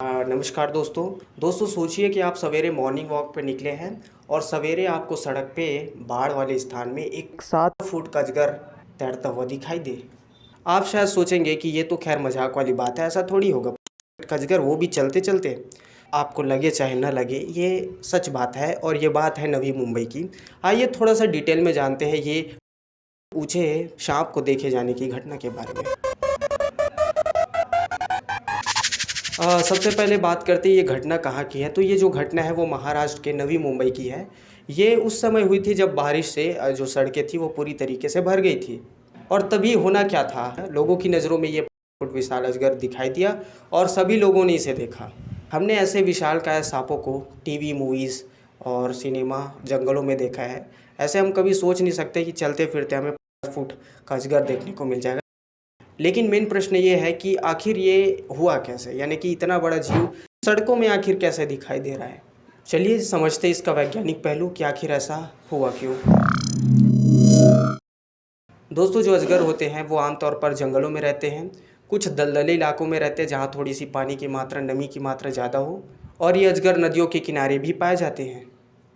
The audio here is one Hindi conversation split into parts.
नमस्कार दोस्तों सोचिए कि आप सवेरे मॉर्निंग वॉक पे निकले हैं और सवेरे आपको सड़क पे बाढ़ वाले स्थान में एक 7 फुट का अजगर तैरता हुआ दिखाई दे। आप शायद सोचेंगे कि ये तो खैर मजाक वाली बात है, ऐसा थोड़ी होगा। अजगर वो भी चलते चलते। आपको लगे चाहे न लगे, ये सच बात है और ये बात है नवी मुंबई की। आइए थोड़ा सा डिटेल में जानते हैं ये ऊँचे सांप को देखे जाने की घटना के बारे में। सबसे पहले बात करते हैं ये घटना कहाँ की है। तो ये जो घटना है वो महाराष्ट्र के नवी मुंबई की है। ये उस समय हुई थी जब बारिश से जो सड़कें थी वो पूरी तरीके से भर गई थी। और तभी होना क्या था, लोगों की नज़रों में ये विशाल अजगर दिखाई दिया और सभी लोगों ने इसे देखा। हमने ऐसे विशालकाय सांपों को टीवी, मूवीज़ और सिनेमा, जंगलों में देखा है। ऐसे हम कभी सोच नहीं सकते कि चलते फिरते हमें 5 फुट का अजगर देखने को मिल जाएगा। लेकिन मेन प्रश्न ये है कि आखिर ये हुआ कैसे, यानी कि इतना बड़ा जीव सड़कों में आखिर कैसे दिखाई दे रहा है। चलिए समझते इसका वैज्ञानिक पहलू कि आखिर ऐसा हुआ क्यों। दोस्तों, जो अजगर होते हैं वो आमतौर पर जंगलों में रहते हैं, कुछ दलदली इलाकों में रहते हैं जहाँ थोड़ी सी पानी की मात्रा, नमी की मात्रा ज़्यादा हो। और ये अजगर नदियों के किनारे भी पाए जाते हैं।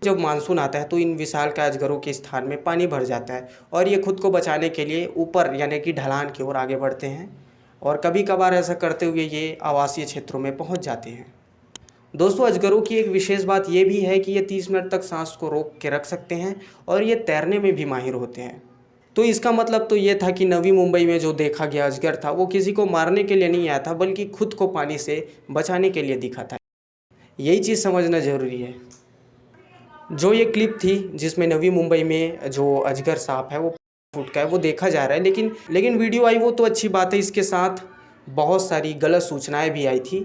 जब मानसून आता है तो इन विशालकाय अजगरों के स्थान में पानी भर जाता है और ये खुद को बचाने के लिए ऊपर यानी कि ढलान की ओर आगे बढ़ते हैं और कभी कभार ऐसा करते हुए ये आवासीय क्षेत्रों में पहुंच जाते हैं। दोस्तों, अजगरों की एक विशेष बात ये भी है कि ये 30 मिनट तक सांस को रोक के रख सकते हैं और ये तैरने में भी माहिर होते हैं। तो इसका मतलब तो ये था कि नवी मुंबई में जो देखा गया अजगर था वो किसी को मारने के लिए नहीं आया था, बल्कि खुद को पानी से बचाने के लिए दिखा था। यही चीज़ समझना ज़रूरी है। जो ये क्लिप थी जिसमें नवी मुंबई में जो अजगर सांप है वो फुट का है वो देखा जा रहा है, लेकिन वीडियो आई वो तो अच्छी बात है, इसके साथ बहुत सारी गलत सूचनाएं भी आई थी।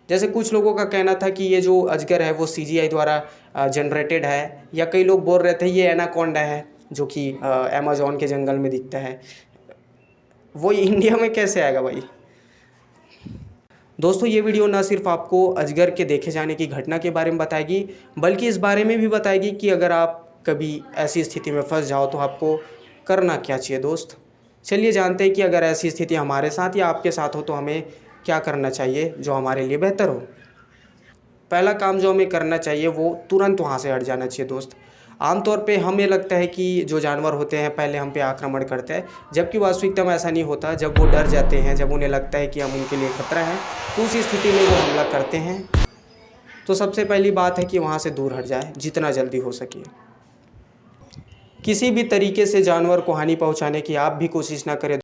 जैसे कुछ लोगों का कहना था कि ये जो अजगर है वो CGI द्वारा जनरेटेड है, या कई लोग बोल रहे थे ये एनाकोंडा है जो कि अमेज़न के जंगल में दिखता है। वो इंडिया में कैसे आएगा भाई। दोस्तों, ये वीडियो ना सिर्फ आपको अजगर के देखे जाने की घटना के बारे में बताएगी, बल्कि इस बारे में भी बताएगी कि अगर आप कभी ऐसी स्थिति में फंस जाओ तो आपको करना क्या चाहिए। दोस्त, चलिए जानते हैं कि अगर ऐसी स्थिति हमारे साथ या आपके साथ हो तो हमें क्या करना चाहिए जो हमारे लिए बेहतर हो। पहला काम जो हमें करना चाहिए वो तुरंत वहाँ से हट जाना चाहिए। दोस्त, आमतौर पे हमें लगता है कि जो जानवर होते हैं पहले हम पे आक्रमण करते हैं, जबकि वास्तविकता में ऐसा नहीं होता। जब वो डर जाते हैं, जब उन्हें लगता है कि हम उनके लिए खतरा है, तो उसी स्थिति में वो हमला करते हैं। तो सबसे पहली बात है कि वहाँ से दूर हट जाए जितना जल्दी हो सके। किसी भी तरीके से जानवर को हानि पहुँचाने की आप भी कोशिश ना करें।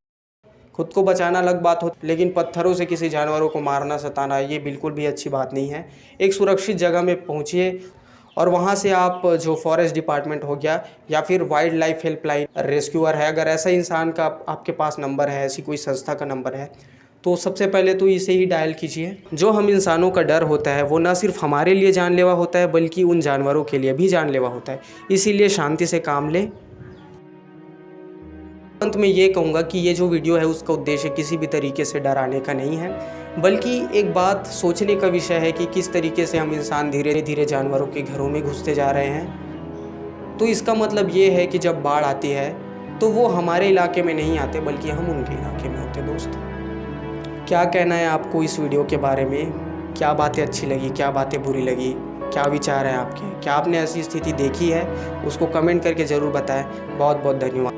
खुद को बचाना अलग बात हो, लेकिन पत्थरों से किसी जानवरों को मारना, सताना ये बिल्कुल भी अच्छी बात नहीं है। एक सुरक्षित जगह में पहुँचिए और वहाँ से आप जो फॉरेस्ट डिपार्टमेंट हो गया या फिर वाइल्ड लाइफ हेल्पलाइन, रेस्क्यूअर है, अगर ऐसा इंसान का आपके पास नंबर है, ऐसी कोई संस्था का नंबर है, तो सबसे पहले तो इसे ही डायल कीजिए। जो हम इंसानों का डर होता है वो ना सिर्फ हमारे लिए जानलेवा होता है, बल्कि उन जानवरों के लिए भी जानलेवा होता है। इसीलिए शांति से काम लें। अंत में ये कहूँगा कि ये जो वीडियो है उसका उद्देश्य किसी भी तरीके से डराने का नहीं है, बल्कि एक बात सोचने का विषय है कि किस तरीके से हम इंसान धीरे धीरे जानवरों के घरों में घुसते जा रहे हैं। तो इसका मतलब ये है कि जब बाढ़ आती है तो वो हमारे इलाके में नहीं आते, बल्कि हम उनके इलाके में होते। दोस्त, क्या कहना है आपको इस वीडियो के बारे में? क्या बातें अच्छी लगी, क्या बातें बुरी लगी, क्या विचार हैं आपके? क्या आपने ऐसी स्थिति देखी है? उसको कमेंट करके ज़रूर बताएं। बहुत बहुत धन्यवाद।